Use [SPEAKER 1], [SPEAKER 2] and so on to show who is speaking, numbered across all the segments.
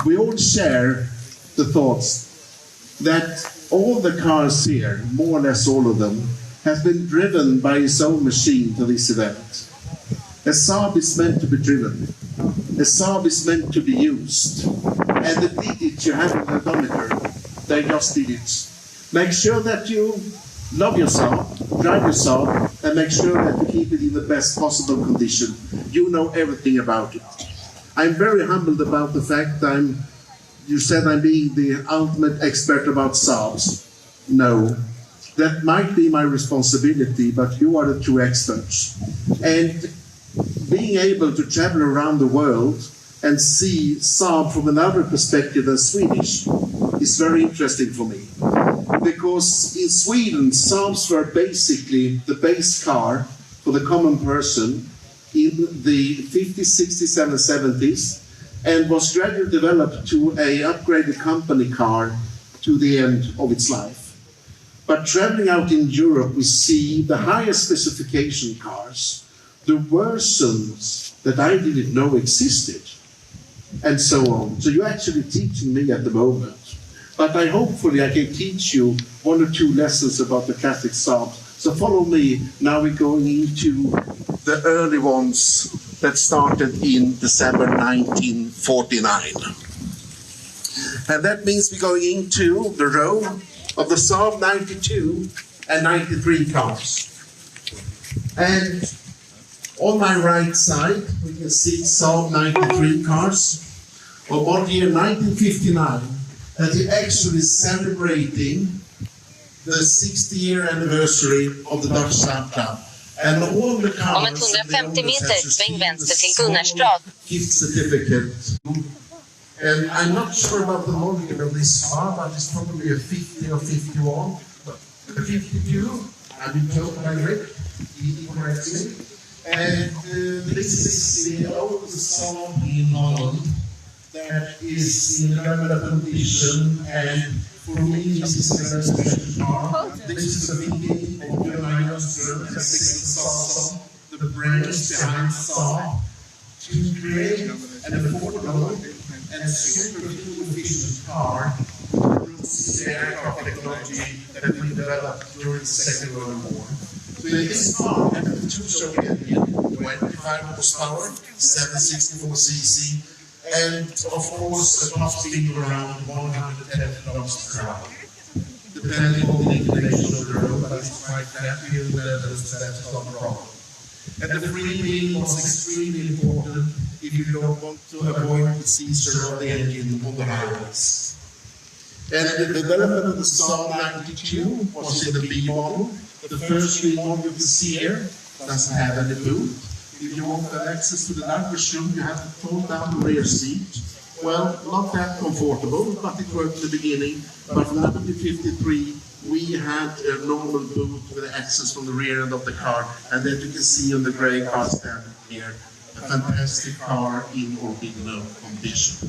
[SPEAKER 1] we all share the thoughts that all the cars here, more or less all of them, has been driven by its own machine to this event. A Saab is meant to be driven. A Saab is meant to be used. And the digits you have in the odometer, they just did it. Make sure that you love your Saab, drive your Saab, and make sure that you keep it in the best possible condition. You know everything about it. I'm very humbled about the fact you said I'm being the ultimate expert about Saabs. No, that might be my responsibility, but you are the true experts. And being able to travel around the world and see Saab from another perspective than Swedish is very interesting for me. Because in Sweden, Saabs were basically the base car for the common person in the 50s, 60s, and 70s, and was gradually developed to an upgraded company car to the end of its life. But traveling out in Europe, we see the highest specification cars, the versions that I didn't know existed, and so on. So you're actually teaching me at the moment. But hopefully I can teach you 1 or 2 lessons about the classic Saab. So follow me. Now we're going into the early ones that started in December 1949. And that means we're going into the row of the Saab 92 and 93 cars. And on my right side, we can see Saab 93 cars of model year 1959 that is actually celebrating the 60-year anniversary of the Dutch Saab Club. And all the cars,
[SPEAKER 2] om 150 meter, sväng vänster till Gunnarstrad.
[SPEAKER 1] Gift certificate. And I'm not sure about the model of this car, but it's probably a 50 or 51. But a 52, I've been told by Rick, he corrects me. And this is the oldest Saab in Holland that is in regular condition, and for me this is a very special car. This is a V8 of Peter Bäckström, a Saab, the brains behind Saab, to create an affordable and super efficient car through the aircraft technology that we developed during the Second World War. So in this car, we have a 2-stroke engine, 25 horsepower, 764 cc, and of course a top speed of around 110 kilometers per hour. Depending on the inclination of the road, but it's quite flat here, that's not a problem. And the freewheel was extremely important if you don't want to avoid the seizure of the engine on the highways. And the development of the Saab 92 was in the B model. The first B model you can see here doesn't have any boot. If you want access to the luggage room, you have to pull down the rear seat. Well, not that comfortable, but it worked in the beginning. But from 1953, we had a normal boot with access from the rear end of the car, and then you can see on the grey car standing here, a fantastic car in original condition.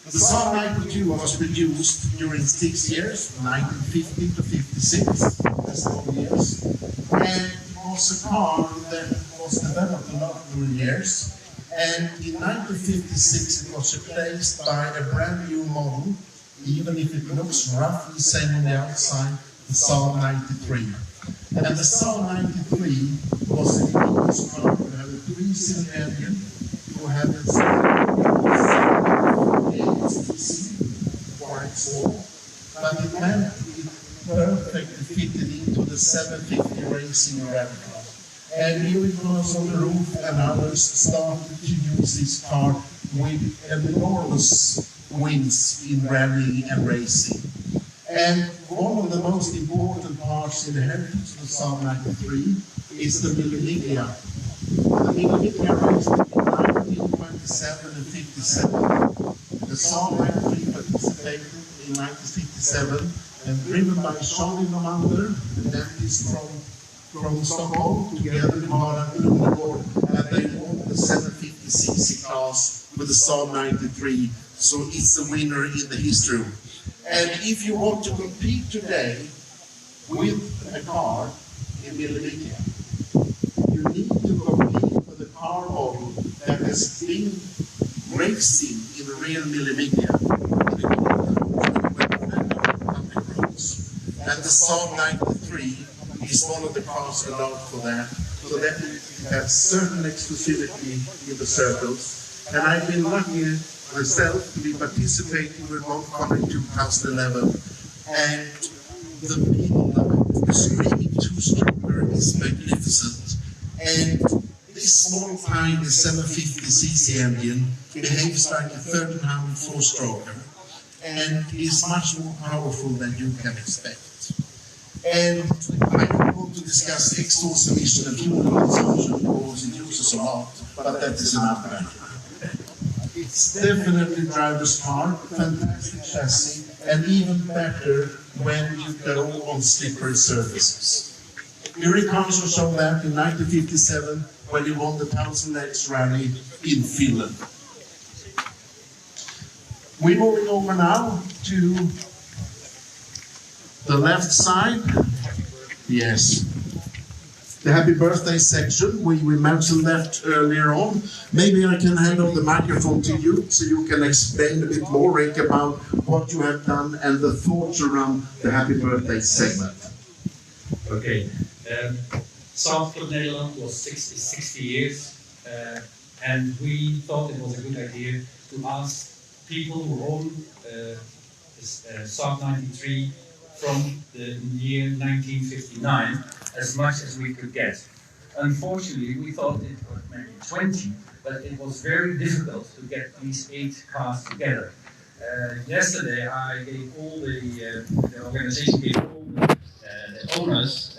[SPEAKER 1] The Saab 92 was produced during 6 years, 1950 to 56, that's 4 years, and it was a car that was developed a lot during years, and in 1956 it was replaced by a brand new model, even if it looks roughly the same on the outside, the Saab 93. And the Saab 93 was a enormous car. You have a 3-cylinder engine, you have a 760 quite small, but it meant it perfectly fitted into the 750 racing rally car. And unicorns on the roof and others started to use this car with enormous wins in rallying and racing. And one of the most important parts in the heritage of the Saab 93 is the Millimedia. The Millimedia raced in 1927 and 57. The Saab 93 participated in 1957 and driven by Charlie Nomander, the dentist from Stockholm, together with Harald Lundegård, and they won the 750cc class with the Saab 93. So it's a winner in the history. And if you want to compete today with a car in Millimedia, you need to compete with a car model that has been racing in real millimeter. And the Saab 93 is one of the cars allowed for that. So that has certain exclusivity in the circles. And I've been lucky myself to be participating with one car in 2011. And the people love it. The screaming two-stroker is magnificent. And this small, tiny 750cc engine behaves like a 1300 four-stroker and is much more powerful than you can expect. And I don't want to discuss exhaust emission and fuel consumption because it uses a lot, but that is another matter. It's definitely driver's car, fantastic chassis, and even better when you go on slippery surfaces. Eric Hansson showed that in 1957 when he won the 1000 Legs Rally in Finland. We're moving over now to the left side. Yes. The happy birthday section, we mentioned that earlier on. Maybe I can hand over the microphone to you so you can explain a bit more, Rick, about what you have done and the thoughts around the happy birthday segment.
[SPEAKER 3] Okay. Saab Club Nederland was 60 years, and we thought it was a good idea to ask people who own Saab 93 from the year 1959 as much as we could get. Unfortunately, we thought it was maybe 20, but it was very difficult to get these 8 cars together. Yesterday, I gave all the organization gave all the owners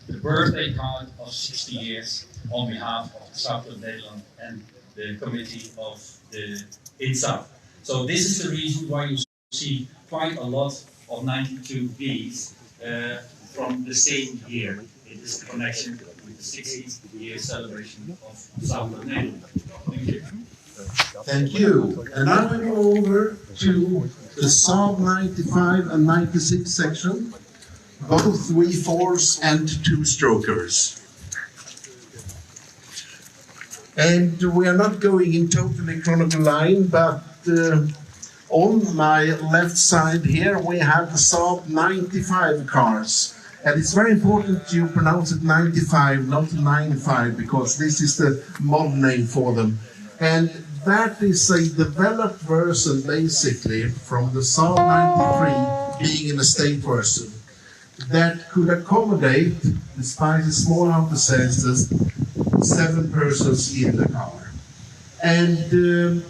[SPEAKER 3] the birthday card of 60 years on behalf of the Saab Club Nederland and the committee of the Intsaab. So this is the reason why you see quite a lot of 92Bs from the same year. It is the connection with the 60th year celebration of Saab Club Nederland. Thank you.
[SPEAKER 1] Thank you. And now we go over to the Saab 95 and 96 section. Both V4s and two-strokers. And we are not going in totally chronological line, but on my left side here we have the Saab 95 cars. And it's very important you pronounce it 95, not 95, because this is the model name for them. And that is a developed version, basically, from the Saab 93 being an estate version that could accommodate, despite the small amount of sizes, 7 persons in the car. And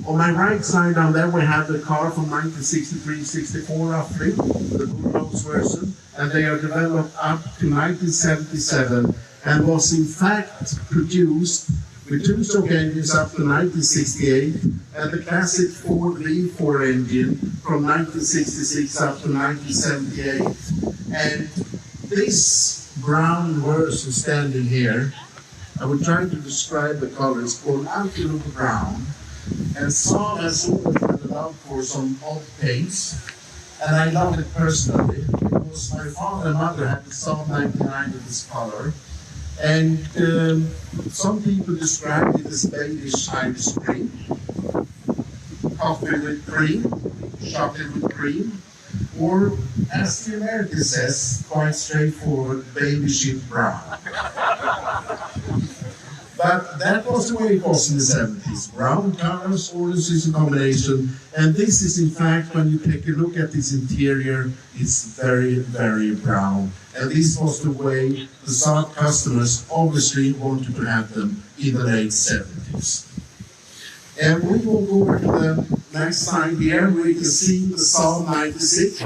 [SPEAKER 1] on my right side down there we have the car from 1963-64 roughly, the bulldoze version, and they are developed up to 1977 and was in fact produced with 2-stroke engines up to 1968 and the classic Ford V4 engine from 1966 up to 1978. And this brown version standing here, I will try to describe the color, it's called Antelope Brown. And Saab has always been allowed for some odd paints, and I love it personally because my father and mother had the Saab 99 in this color. And some people describe it as Danish Irish cream, coffee with cream, chocolate with cream, or as the American says, quite straightforward, baby sheep brown. But that was the way it was in the 70s. Brown colors, orange is a combination, and this is in fact, when you take a look at this interior, it's very, very brown. And this was the way the Saab customers obviously wanted to have them in the late 70s. And we will go over to the next slide here, where you can see the Saab 96.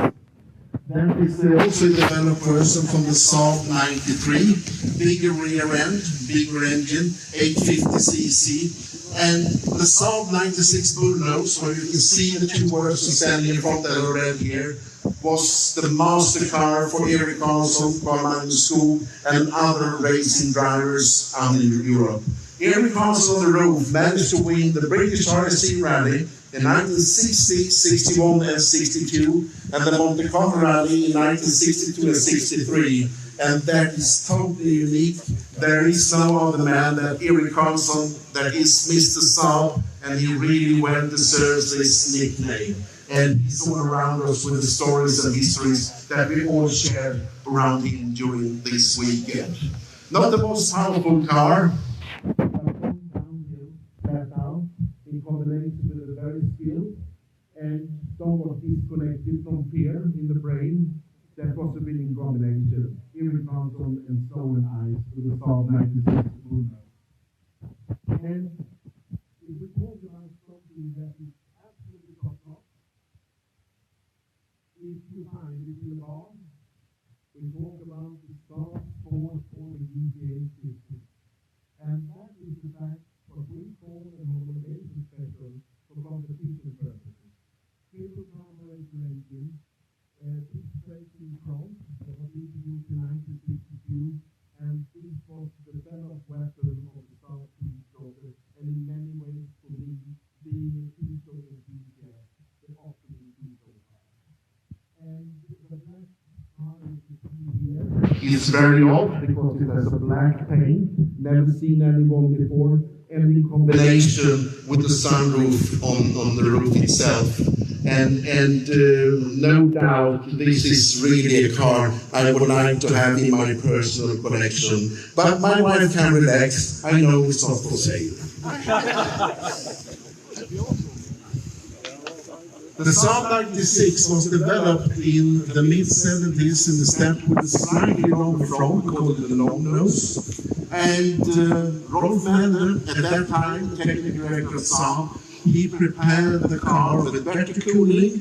[SPEAKER 1] That is also a developed version from the Saab 93. Bigger rear end, bigger engine, 850cc. And the Saab 96 bullnose, where you can see the 2 versions standing in front that are red here, was the master car for Eric Hansson, Carl-Magnus Skog, and other racing drivers out in Europe. Eric Hansson on the roof managed to win the British RSC Rally in 1960, 61 and 62, and the Monte Carlo Rally in 1962 and 63. and that is totally unique. There is no other man than Eric Carlson that is Mr. Saab, and he really well deserves this nickname. And he's all around us with the stories and histories that we all share around him during this weekend. Not the most powerful car, in combination with a very skilled and somewhat disconnected from fear in the brain. That was a winning combination. Eric Carlson and Soul and Ice with the Saab 96 Uno. And if we talk about something that is absolutely top-notch, if you find it in the bar, we talk about the Saab 440 DPA system. And that is in fact what we call a homologation special for competition purposes. Triple carburetor engine, displacing front that was introduced in 1962, and this was the developed weapon of the Saab two-stroker, and in many ways for me, being a two-stroker enthusiast, the optimum two-stroker car. And the black car you see here is very odd because it has a black paint, never seen anyone before, and in combination with the sunroof on the roof itself. And no doubt this is really a car I would like to have in my personal collection. But my wife can relax, I know it's not for sale. The Saab 96 was developed in the mid-70s in the step with a slightly longer front, we called it the long nose. And Rolf Mender, at that time, technical director of Saab, he prepared the car with better cooling,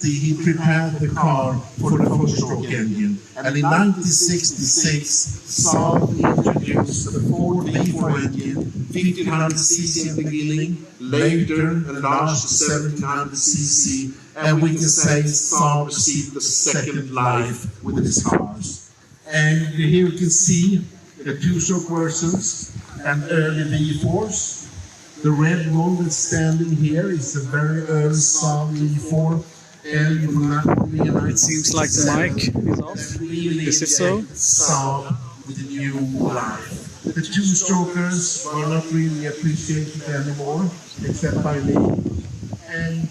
[SPEAKER 1] he prepared the car for the four-stroke engine. And in 1966, Saab introduced the Ford V4 engine, 1500cc in the beginning, later enlarged to 1700cc, and we can say Saab received a second life with its cars. And here you can see the two-stroke versions and early V4s. The red one that's standing here is a very early Saab V4.
[SPEAKER 4] It seems like the mic is off. Is it so?
[SPEAKER 1] Saab with a new life. The two-strokers were not really appreciated anymore, except by me. And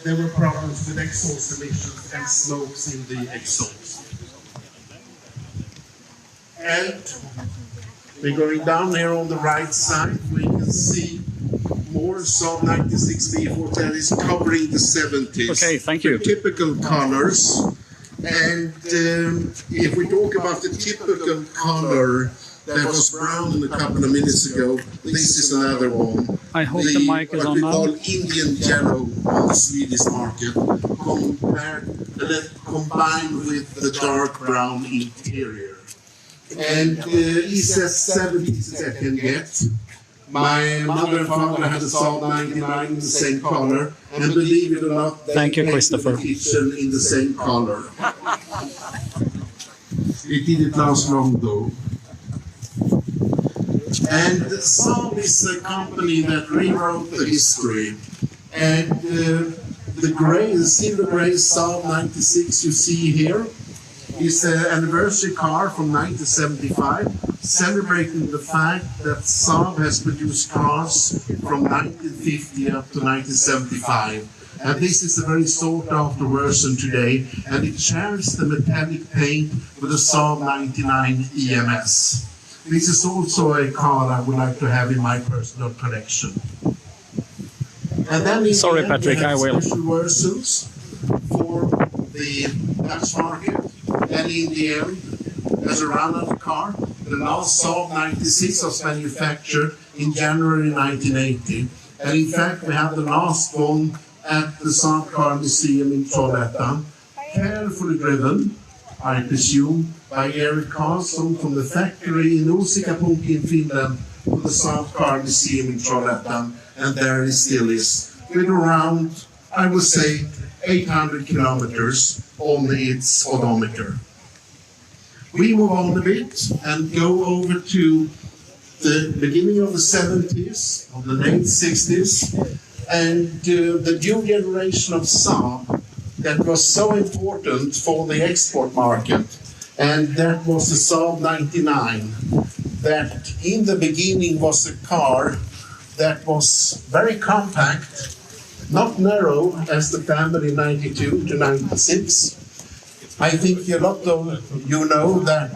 [SPEAKER 1] there were problems with exhaust emissions and smokes in the exhaust. And we're going down here on the right side, we can see more Saab 96 V4 that is covering the 70s.
[SPEAKER 4] Okay, thank you.
[SPEAKER 1] Typical colors. And if we talk about the typical color that was brown a couple of minutes ago, this is another one.
[SPEAKER 4] I hope the mic is on now.
[SPEAKER 1] What we call Indian yellow on the Swedish market, combined with the dark brown interior. And he says 70s I can get. My mother and father had a Saab 99 in the same color, and believe it or not, they painted the kitchen in the same color. It didn't last long though. And Saab is a company that rewrote the history. And the silver gray Saab 96 you see here is an anniversary car from 1975, celebrating the fact that Saab has produced cars from 1950 up to 1975. And this is a very sought after version today, and it shares the metallic paint with the Saab 99 EMS. This is also a car I would like to have in my personal collection. And then
[SPEAKER 4] sorry, Patrick, I will.
[SPEAKER 1] Special versions for the Dutch market. And in the end, as a run-out car, the last Saab 96 was manufactured in January 1980. And in fact, we have the last one at the Saab Car Museum in Trollhättan, carefully driven, I presume, by Eric Carlson from the factory in Uusikaupunki in Finland to the Saab Car Museum in Trollhättan, and there it still is, with around, I would say, 800 kilometers on its odometer. We move on a bit and go over to the beginning of the 70s, of the late 60s, and the new generation of Saab that was so important for the export market. and that was the Saab 99. That in the beginning was a car that was very compact, not narrow as the family 92 to 96. I think a lot of you know that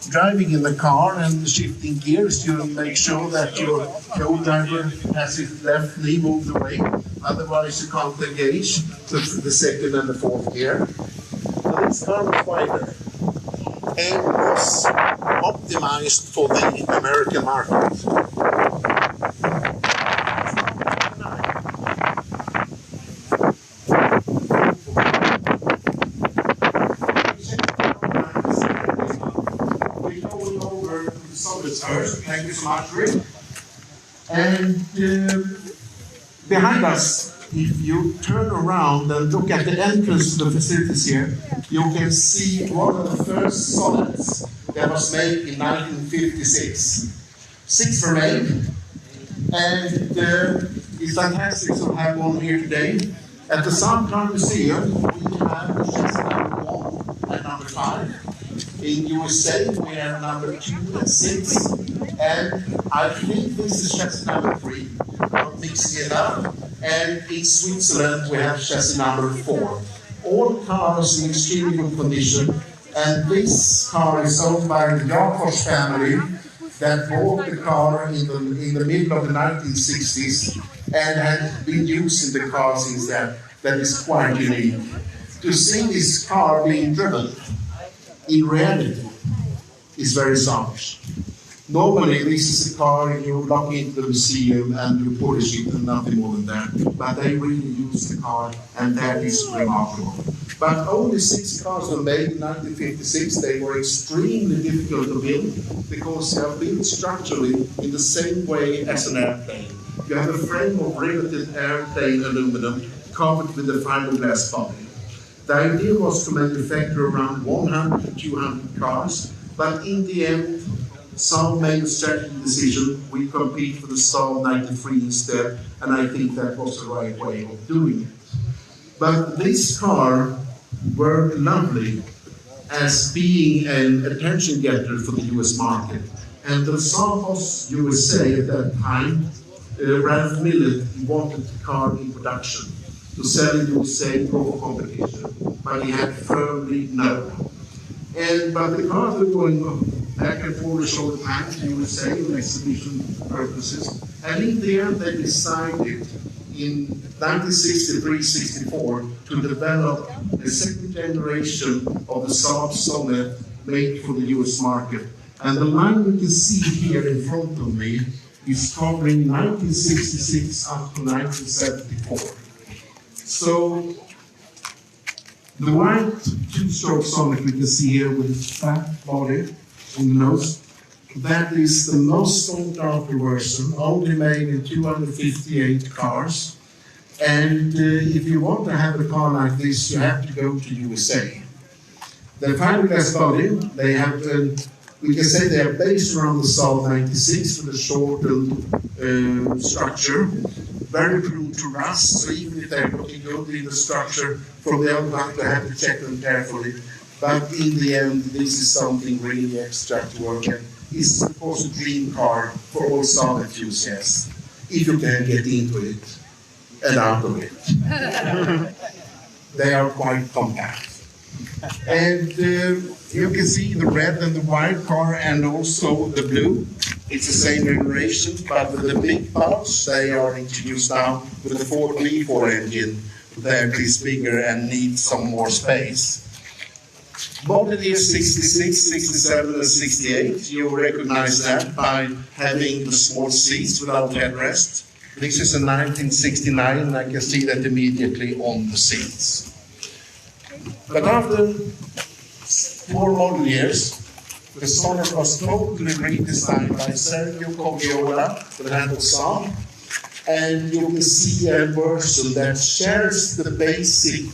[SPEAKER 1] driving in the car and shifting gears, you make sure that your co-driver has his left knee moved away, otherwise you can't engage the second and the fourth gear. So this car was wider and was optimized for the American market. First, thank you so much, Rick. And behind us, if you turn around and look at the entrance to the facilities here, you can see one of the first sonnets that was made in 1956. 6 were made, and it's fantastic to have one here today. At the Saab Car Museum, we have chassis number 1 and number 5. In USA, we have number 2 and 6, and I think this is chassis number 3, not mixing it up. And in Switzerland, we have chassis number 4. All cars in extremely good condition, and this car is owned by the Jakobs family that bought the car in the middle of the 1960s and had been using the car since then. That is quite unique. To see this car being driven in reality is very strange. Normally, this is a car you lock into the museum and you polish it and nothing more than that. But they really use the car, and that is remarkable. But only 6 cars were made in 1956. They were extremely difficult to build because they are built structurally in the same way as an airplane. You have a frame of riveted airplane aluminum covered with a fiberglass body. The idea was to manufacture around 100 to 200 cars, but in the end, Saab made a strategic decision. We compete for the Saab 93 instead, and I think that was the right way of doing it. But this car were lovely as being an attention getter for the US market. And the Saab was USA at that time. Ralph Millet wanted the car in production to sell in USA for competition, but he had firmly no. But the cars were going back and forth all the time to USA for exhibition purposes. And in the end, they decided in 1963-64 to develop a second generation of the Saab Sonnet made for the US market. And the line you can see here in front of me is covering 1966 up to 1974. So the white 2-stroke Sonnet we can see here with flat body on the nose, that is the most sought after version, only made in 258 cars. And if you want to have a car like this, you have to go to USA. The fiberglass body, they have, we can say they are based around the Saab 96 with a shortened structure, very prone to rust, so even if they're looking good in the structure from the outside, they have to check them carefully. But in the end, this is something really extra to work in. It's of course a dream car for all Saab enthusiasts, if you can get into it and out of it. They are quite compact. And you can see the red and the white car and also the blue. It's the same generation, but with the big bulbs, they are introduced now with the Ford V4 engine. That is bigger and needs some more space. Model year 66, 67, and 68, you recognize that by having the small seats without headrest. This is a 1969, and I can see that immediately on the seats. But after 4 model years, the Sonnet was totally redesigned by Sergio Coviola, the head of Saab, and you can see a version that shares the basic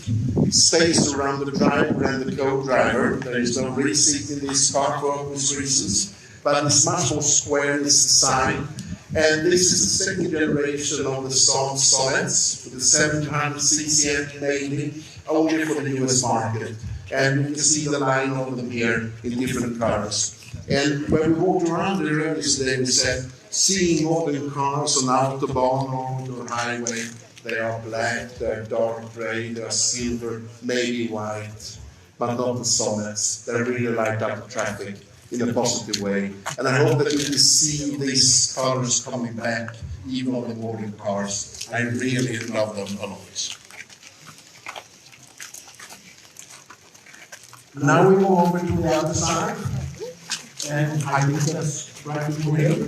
[SPEAKER 1] space around the driver and the co-driver. There is no rear seat in this car for obvious reasons, but it's much more square in its design. And this is the second generation of the Saab Sonnets with the 700cc engine mainly, only for the US market. And you can see the line of them here in different colors. And when we walked around the earliest day, we said, seeing modern cars on Autobahn or on the highway, they are black, they're dark gray, they're silver, maybe white, but not the solids. They really light up the traffic in a positive way. And I hope that you can see these colors coming back, even on the modern cars. I really love them a lot. Now we go over to the other side. And I think that's right over here.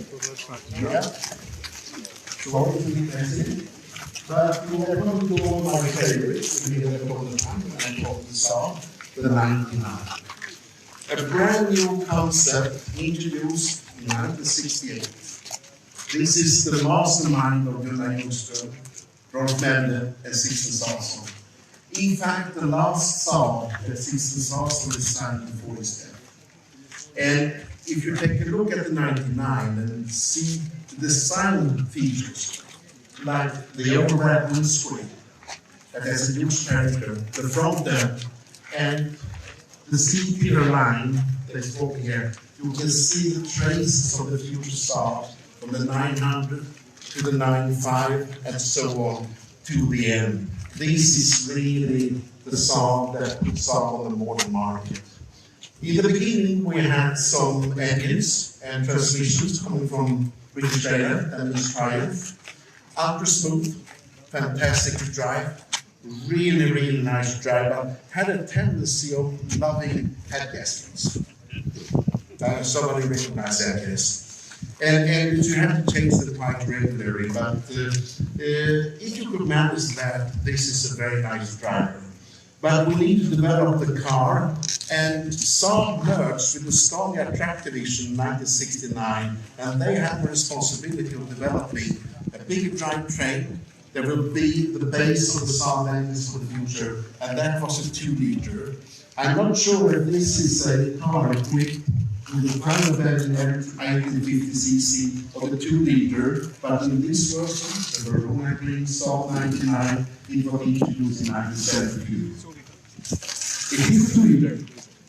[SPEAKER 1] Yeah. So it's a bit messy. But we are going to go on my favorites. We have called the time, and I call the Saab, the 99. A brand new concept introduced in 1968. This is the mastermind of Gunnar Ljungström, Rolf Mende, and Sixten Sarsson. In fact, the last Saab that Sixten Sarsson designed before his death. And if you take a look at the 99 and see the design features, like the overhead windscreen that has a huge character, the front end, and the seat pillar line that's over here, you can see the traces of the future Saab from the 900 to the 95 and so on to the end. This is really the Saab that puts Saab on the modern market. In the beginning, we had some engines and transmissions coming from British Rail, that means Triumph. Ultra smooth, fantastic to drive, really, really nice to drive, but had a tendency of loving head gaskets. Somebody recognized that, yes. And you have to change them quite regularly, but if you could manage that, this is a very nice driver. But we need to develop the car, and Saab merged with the Scania Track Division in 1969, and they had the responsibility of developing a bigger drivetrain that will be the base of the Saab engines for the future, and that was a 2-liter. I'm not sure if this is a car equipped with the kind of engine 1850cc or the 2-liter, but in this version, the Verona Green Saab 99, it was introduced in 1972. It is 2-liter.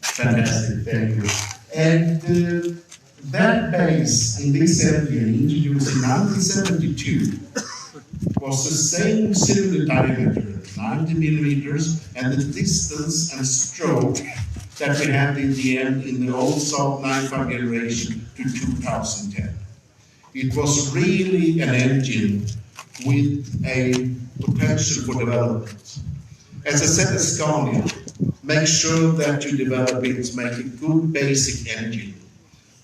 [SPEAKER 1] Fantastic, thank you. And that base in this engine, introduced in 1972, was the same cylinder diameter, 90 millimeters, and the distance and stroke that we had in the end in the old Saab 95 generation to 2010. It was really an engine with a potential for development. As I said at Scania, make sure that you develop it to make a good basic engine,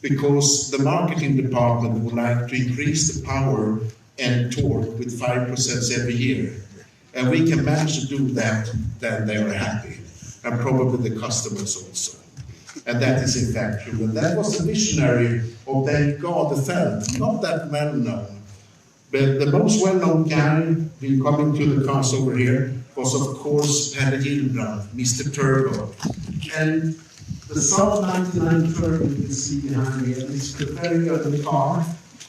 [SPEAKER 1] because the marketing department would like to increase the power and torque with 5% every year. And we can manage to do that, then they are happy, and probably the customers also. And that is in fact true. And that was the visionary of Bengt Gadefeld, not that well known. But the most well-known guy, coming to the cars over here, was of course Peter Bäckström, Mr. Turbo. And the Saab 99 Turbo you can see behind me, is the very early car,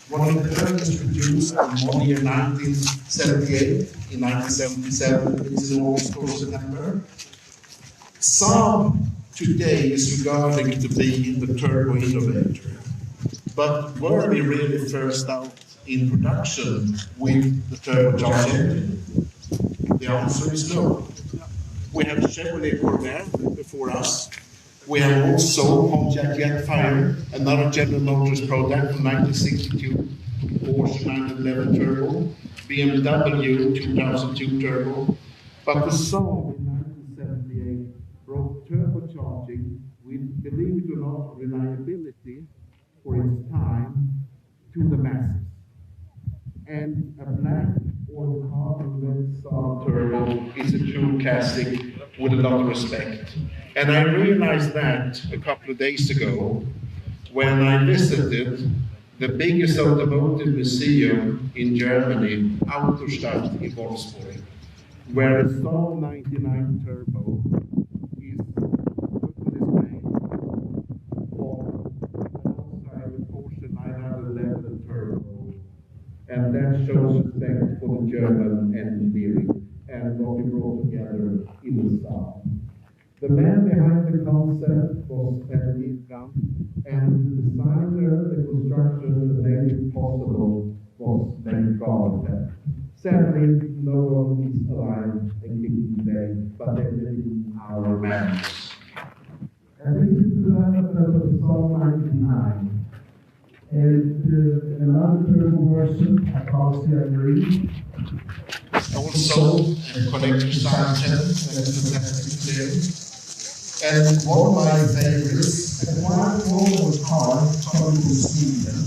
[SPEAKER 1] one of the earliest produced in model year 1978, in 1977, it's in August or September. Saab today is regarded to be the turbo innovator. But were we really first out in production with the turbocharged engine? The answer is no. We have Chevrolet Corvair before us. We have also Pontiac Jetfire, another General Motors product from 1962, Porsche 911 Turbo, BMW 2002 Turbo. But the Saab in 1978 brought turbocharging with, believe it or not, reliability for its time to the masses. And a black or carbon red Saab turbo is a true classic with a lot of respect. And I realized that a couple of days ago when I visited the biggest automotive museum in Germany, Autostadt in Wolfsburg, where a Saab 99 turbo is put on display alongside the Porsche 911 turbo. And that shows respect for the German engineering and what we brought together in the Saab. The man behind the concept was Peter Bäckström, and the designer, the constructor that made it possible was Peter. Sadly, no one is alive and kicking today, but they live in our memories. And this is the development of Saab 99. And another turbo version, I can't see and read. Also, a collector's Sanchez, and a fantastic thing. And one of my favorites, a one forward car coming from Sweden.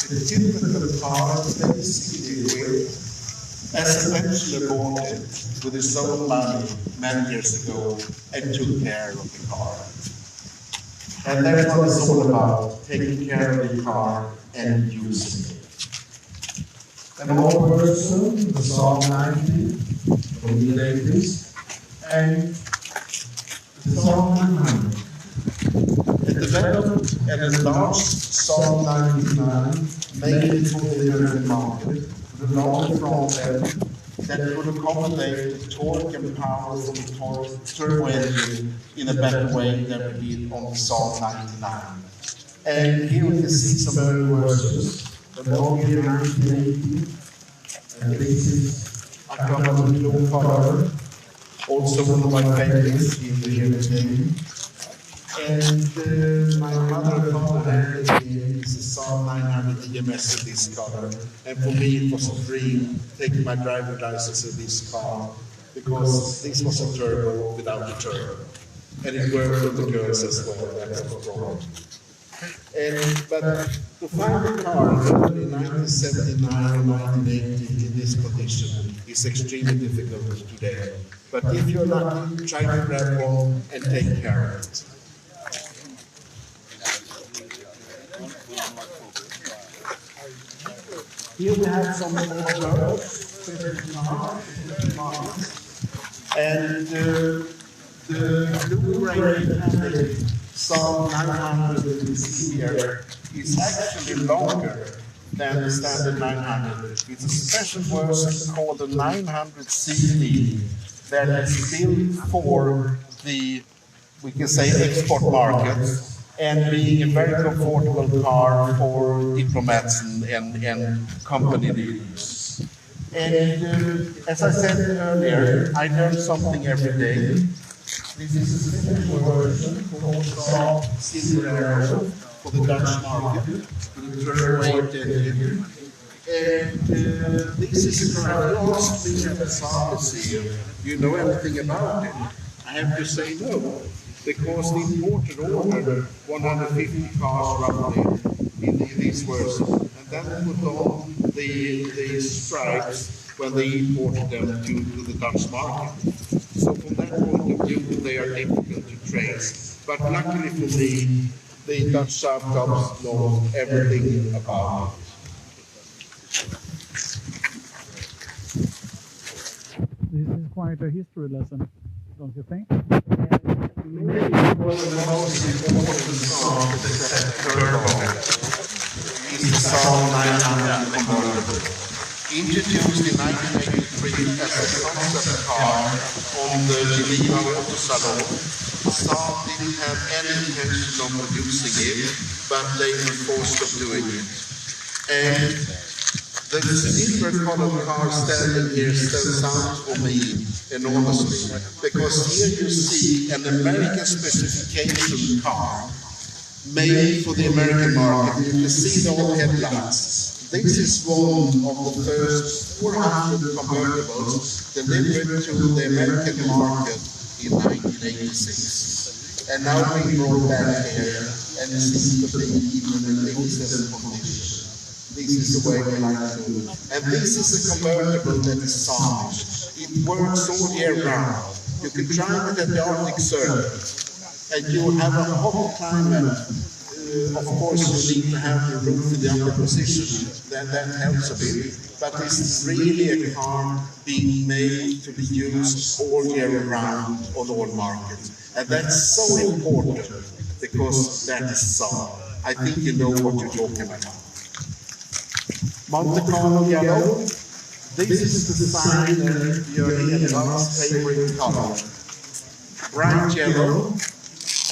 [SPEAKER 1] The typical car, basically equipped, as a bachelor bought it with his own money many years ago and took care of the car. And that's what it's all about, taking care of the car and using it. An old version, the Saab 90 from the 80s, and the Saab 900. It developed an enlarged Saab 99, made it for the American market, with a long front end that could accommodate the torque and power from the turbo engine in a better way than we did on the Saab 99. And here we can see some early versions. The model year 1980, and this is a couple of low color, also one of my favorites in the year game. And my mother and father had is a Saab 900 EMS in this color, and for me it was a dream taking my driver license in this car, because this was a turbo without a turbo, and it worked for the girls as well. That's the problem. But to find a car in 1979 or 1980 in this condition is extremely difficult today. But if you're lucky, try to grab one and take care of it. Here we have some more girls, and the blue-gray Saab 900 you see here is actually longer than the standard 900. It's a special version called the 900 CD that is built for the, we can say, export market, and being a very comfortable car for diplomats and company leaders. And as I said earlier, I learn something every day. This is a special version called Saab Silverado for the Dutch market, with a turbo-weight engine. And this is a car. You asked me at the Saab Museum, do you know anything about it? I have to say no, because the importer ordered 150 cars roughly in this version, and then put on the stripes when they imported them to the Dutch market. So from that point of view, they are difficult to trace. But luckily for me, the Dutch Saab cops know everything about it.
[SPEAKER 4] This is quite a history lesson, don't you think?
[SPEAKER 1] Maybe one of the most important songs that turbo is the Saab 900 convertible. Introduced in 1983 as a concept car on the Geneva Auto Salon, Saab didn't have any intention of producing it, but they were forced of doing it. And the silver-colored car standing here stands out for me enormously, because here you see an American specification car made for the American market. You can see the old headlights. This is one of the first 400 convertibles delivered to the American market in 1986. And now being brought back here and seems to be even in excellent condition. This is the way we like to do it. And this is a convertible that is salvaged. It works all year round. You can drive it at the Arctic Circle, and you will have a hot climate. Of course, you need to have the roof in the upper position, that helps a bit. But this is really a car being made to be used all year round on all markets. And that's so important, because that is Saab. I think you know what you're talking about. Monte Carlo yellow. This is the designer Björn Edvard's favorite color. bright yellow.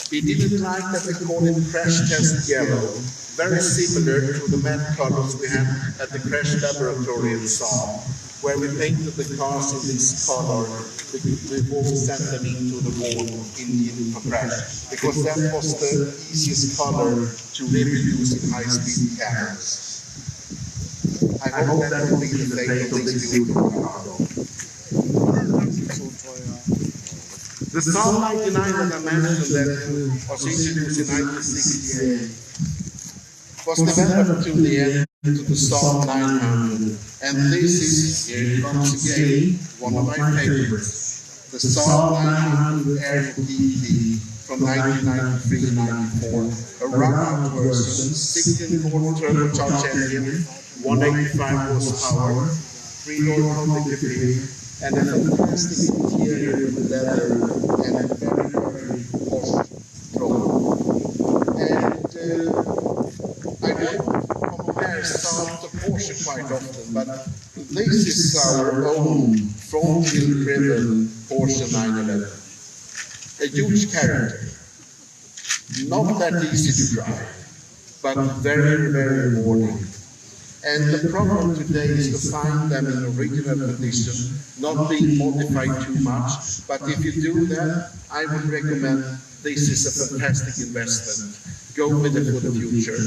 [SPEAKER 1] He didn't like that we call it crash test yellow, very similar to the matte colors we had at the crash laboratory in Saab, where we painted the cars in this color before we sent them into the wall for crash, because that was the easiest color to reproduce in high-speed cameras. I hope that will be the fate of this beautiful car. The Saab 99 that I mentioned that was introduced in 1968 was developed to the end to the Saab 900, and this is, here it comes again, one of my favorites, the Saab 900 Air PT from 1993-94, a run-out version, 16-volt turbocharged engine, 185 horsepower, 3-door public appeal, and a fantastic interior with leather and a very, very posh drone. And I won't compare Saab to Porsche quite often, but this is our own front-wheel-driven Porsche 911. A huge character, not that easy to drive, but very, very rewarding. And the problem today is to find them in original condition, not being modified too much. But if you do that, I would recommend this is a fantastic investment. Go with it for the future.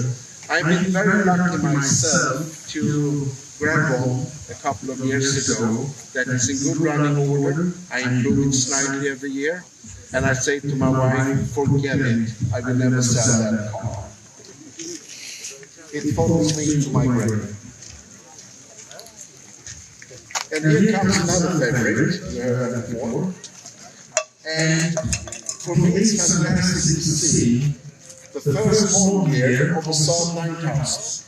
[SPEAKER 1] I've been very lucky myself to grab one a couple of years ago that is in good running order. I improve it slightly every year. And I say to my wife, forget it, I will never sell that car. It follows me to my grave. And here comes another favorite we heard before. And for me it's fantastic to see the first model year of a Saab 9000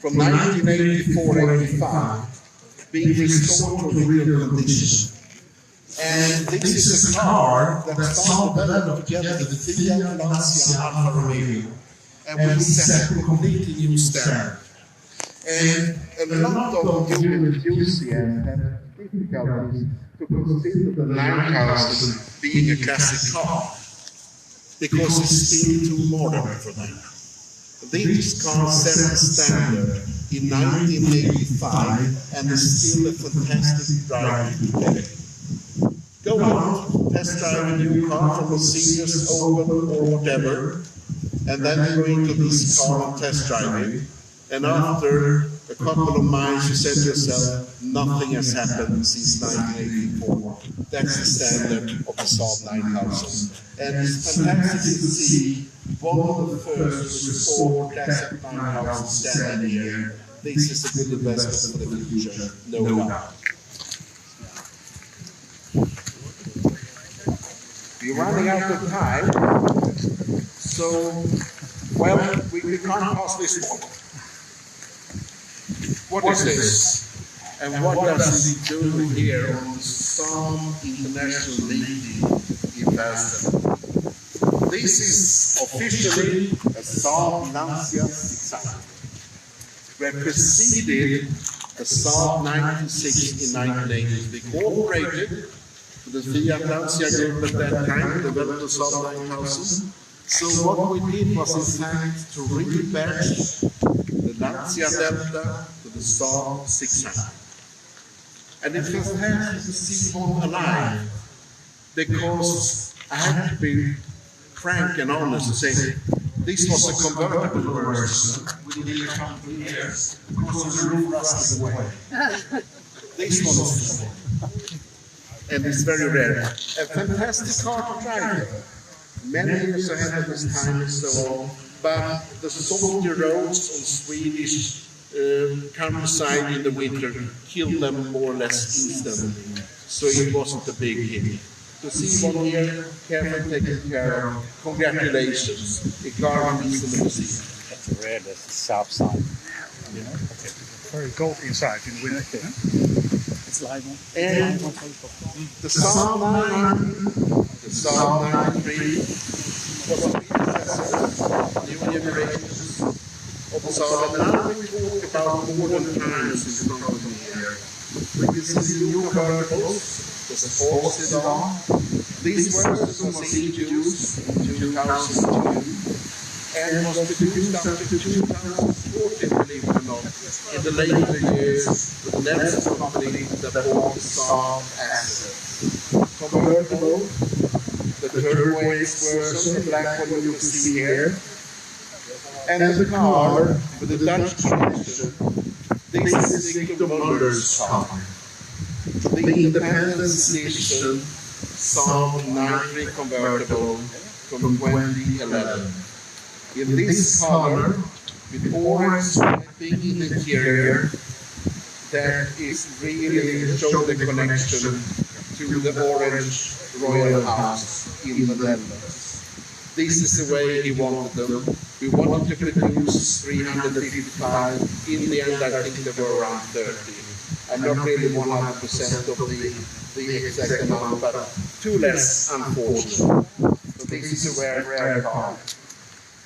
[SPEAKER 1] from 1984-85 being restored to original condition. And this is a car that Saab developed together with the Fiat, Lancia, Alfa Romeo. And we set a completely new standard. And a lot of new enthusiasts have difficulties to consider the 9000 being a classic car, because it's still too modern for them. This car set the standard in 1985 and is still a fantastic drive today. Go out, test drive a new car from a Mercedes, Opel or whatever, and then you go into this car and test drive it, and after a couple of miles you said to yourself, nothing has happened since 1984. That's the standard of the Saab 9000. And it's fantastic to see one of the first restored classic 9000 standing here. This is a good investment for the future, no doubt. We're running out of time, so, well, we can't pass this one. What is this? And what does it do here on the Saab International Meeting in Boston? This is officially a Saab Lancia 600. We preceded the Saab 96 in 1980. We cooperated with the Fiat Lancia group at that time, developed the Saab 9000. So what we did was in fact to rebatch the Lancia Delta to the Saab 600. And it's fantastic to see one alive, because I have to be frank and honest and say this was a convertible version within a couple of years because the roof rusted away. This one is and it's very rare. A fantastic car to drive. Many years ahead of his time and so on, but the salty roads on Swedish countryside in the winter killed them more or less instantly, so it wasn't a big hit. To see one here, carefully taken care of, congratulations, a car released in the museum.
[SPEAKER 5] That's a rare, that's a Saab sign.
[SPEAKER 4] Yeah. Okay. Very cold inside in the winter.
[SPEAKER 5] Okay. It's live on.
[SPEAKER 1] And the Saab 9, the Saab 93 was a predecessor, new generations of the Saab. And now we talk about modern times in front of me here. We can see new convertibles, the sport sedan. This version was introduced in 2002 and was produced until 2014, believe it or not. In the later years, the Nelson company that bought Saab assets. Convertible, the turquoise version, the black one you can see here. And the car with the Dutch tradition, this is Victor Mulder's car. The Independence Edition Saab 9 convertible from 2011. In this color, with orange striping in the interior, that is really showing the connection to the orange royal house in the Netherlands. This is the way he wanted them. We wanted to produce 355. In the end, I think there were around 30. I'm not really 100% of the exact amount, but two less, unfortunately. So this is a rare car.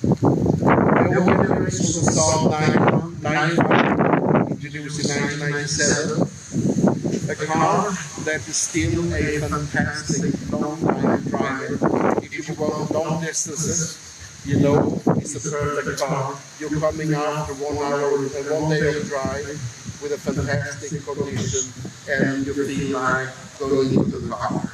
[SPEAKER 1] The old generation was a Saab 9 introduced in 1997. A car that is still a fantastic long-time driver. If you go long distances, you know it's a perfect car. You're coming after 1 hour, a 1 day of drive with a fantastic condition, and you feel like going into the car.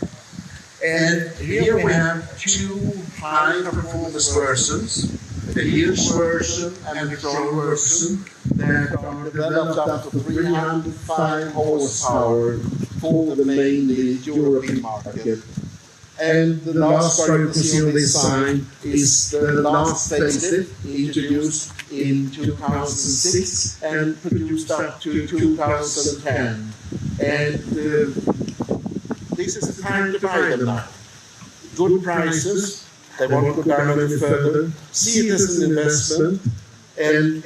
[SPEAKER 1] And here we have two high-performance versions, the huge version and the strong version that are developed up to 305 horsepower for the mainly European market. And the last car you can see on this sign is the last facelift introduced in 2006 and produced up to 2010. And this is the time to buy them now. Good prices. They want to go down a bit further. See it as an investment and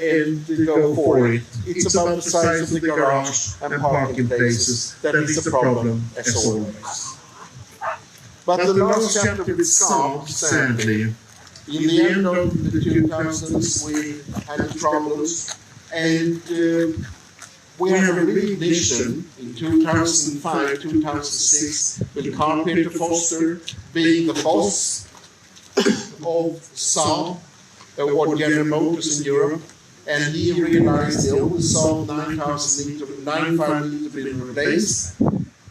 [SPEAKER 1] go for it. It's about the size of the garage and parking places. That is the problem, as always. But the last chapter with Saab, sadly, in the end of the 2000s, we had troubles, and we have a reignition in 2005, 2006, with Carl-Peter Foster being the boss of Saab, or General Motors in Europe, and he realized the old Saab 95 liter been replaced.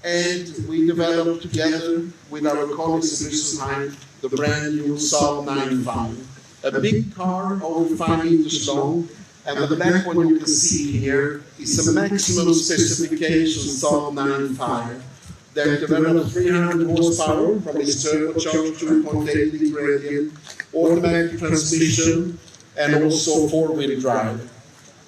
[SPEAKER 1] And we developed together with our colleagues at Rüsselsheim the brand new Saab 95. A big car, over 5 meters long, and the black one you can see here is a maximum specification Saab 95 that developed 300 horsepower from its turbocharged 2.8 liter engine, automatic transmission, and also 4-wheel drive.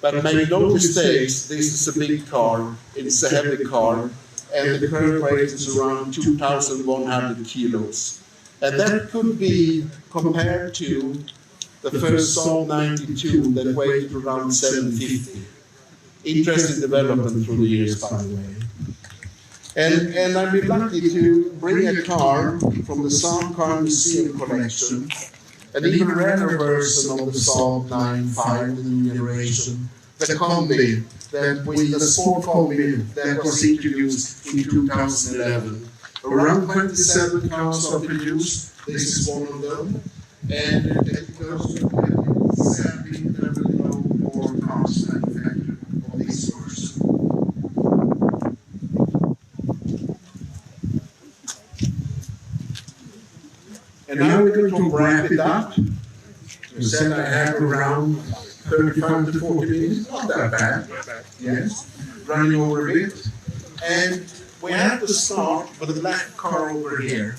[SPEAKER 1] But make no mistakes, this is a big car, it's a heavy car, and the current weight is around 2,100 kilos. And that could be compared to the first Saab 92 that weighed around 750. Interesting development through the years, by the way. And I've been lucky to bring a car from the Saab Car Museum collection, an even rarer version of the Saab 95, the new generation, the Combi, the sport Combi that was introduced in 2011. Around 27 cars are produced. This is one of them. And it goes to sadly there will be no more cars manufactured of this version. And now we're going to wrap it up. We said I have around 35 to 40 minutes, not that bad. Yes, running over a bit. And we have to start with the black car over here.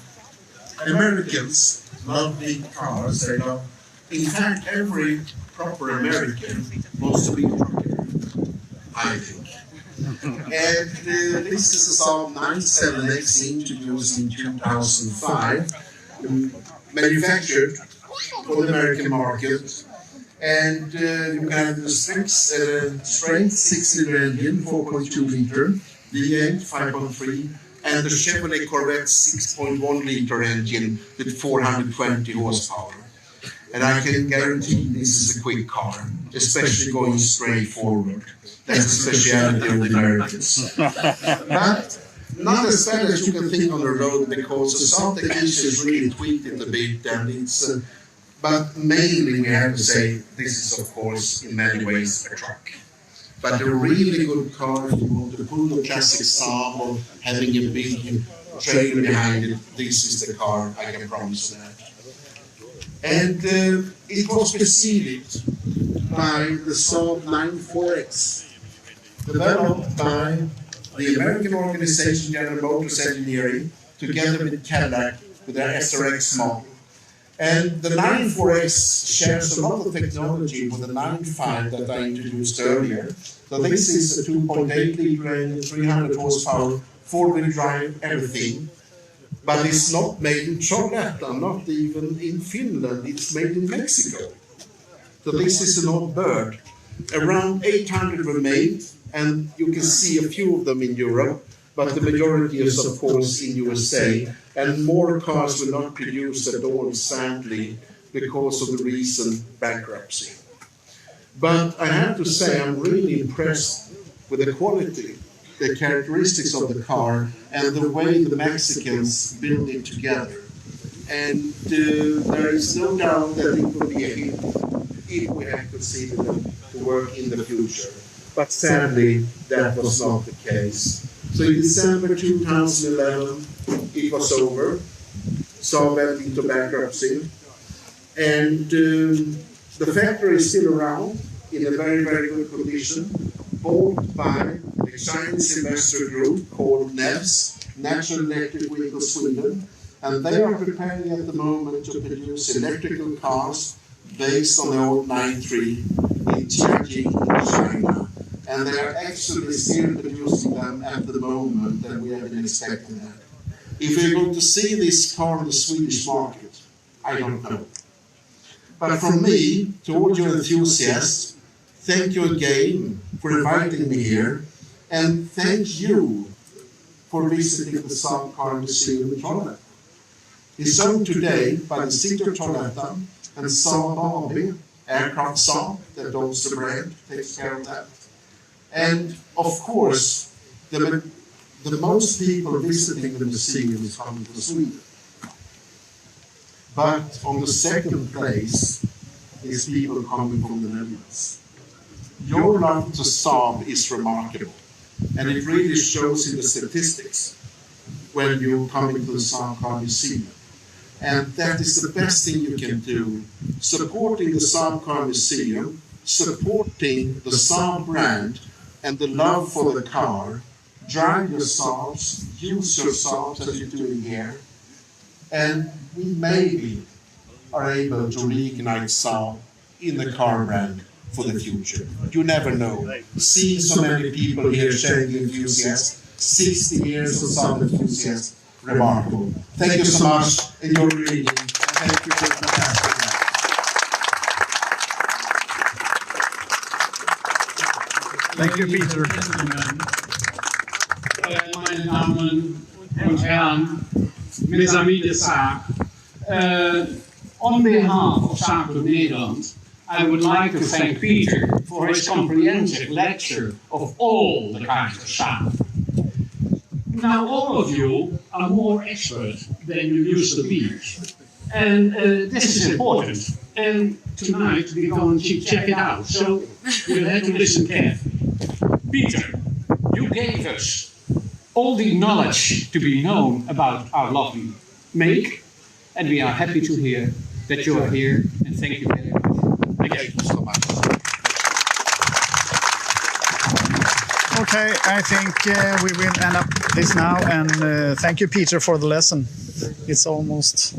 [SPEAKER 1] Americans love big cars. They love, in fact, every proper American wants to be a trucker, I think. And this is a Saab 97X introduced in 2005, manufactured for the American market. And you can have the straight 6-liter engine, 4.2 liter, V8, 5.3, and the Chevrolet Corvette 6.1 liter engine with 420 horsepower. And I can guarantee this is a quick car, especially going straight forward. That's the speciality of the Americans. But not as bad as you can think on the road, because the Saab technician is really tweaked it a bit, and it's. But mainly we have to say this is of course in many ways a truck. But a really good car, if you want to pull the classic Saab or having a big trailer behind it, this is the car, I can promise that. And it was preceded by the Saab 94X, developed by the American organization General Motors Engineering, together with Cadillac, with their SRX model. And the 94X shares a lot of technology with the 95 that I introduced earlier. So this is a 2.8 liter engine, 300 horsepower, four-wheel drive, everything. But it's not made in Trollhättan, not even in Finland, it's made in Mexico. So this is an old bird. Around 800 were made, and you can see a few of them in Europe, but the majority is of course in USA. And more cars were not produced at all, sadly, because of the recent bankruptcy. But I have to say, I'm really impressed with the quality, the characteristics of the car, and the way the Mexicans build it together. And there is no doubt that it will be a hit if we have considered them to work in the future. But sadly, that was not the case. So in December 2011, it was over. Saab went into bankruptcy. And the factory is still around in a very, very good condition, bought by a Chinese investor group called NEVS, National Electric Vehicle Sweden. And they are preparing at the moment to produce electrical cars based on the old 93 in Tianjin, in China. And they are actually still producing them at the moment, and we have been expecting that. If we're going to see this car on the Swedish market, I don't know. But from me, to all your enthusiasts, thank you again for inviting me here, and thank you for visiting the Saab Car Museum in Trollhättan. It's owned today by the City of Trollhättan and Saab AB, Aircraft Saab, that owns the brand, takes care of that. And of course, the most people visiting the museum is coming from Sweden. But on the second place is people coming from the Netherlands. Your love to Saab is remarkable, and it really shows in the statistics when you come into the Saab Car Museum. And that is the best thing you can do, supporting the Saab Car Museum, supporting the Saab brand, and the love for the car. Drive your Saabs, use your Saabs as you're doing here, and we maybe are able to reignite Saab in the car brand for the future. You never know. Seeing so many people here sharing the enthusiasm, 60 years of Saab enthusiasm, remarkable. Thank you so much. Enjoy reading, and thank you for the fantastic.
[SPEAKER 4] Thank you, Peter.
[SPEAKER 6] Meine Damen und Herren, mes amis de Saab, on behalf of Saab of Nederland, I would like to thank Peter for his comprehensive lecture of all the kinds of Saab. Now, all of you are more expert than you used to be, and this is important. And tonight we're going to check it out, so you'll have to listen carefully. Peter, you gave us all the knowledge to be known about our lovely make, and we are happy to hear that you are here, and thank you very much. Thank you so much.
[SPEAKER 4] Okay, I think we will end up this now, and thank you, Peter, for the lesson. It's almost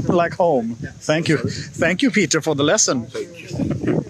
[SPEAKER 4] like home. Thank you. Thank you, Peter, for the lesson.
[SPEAKER 1] Thank you.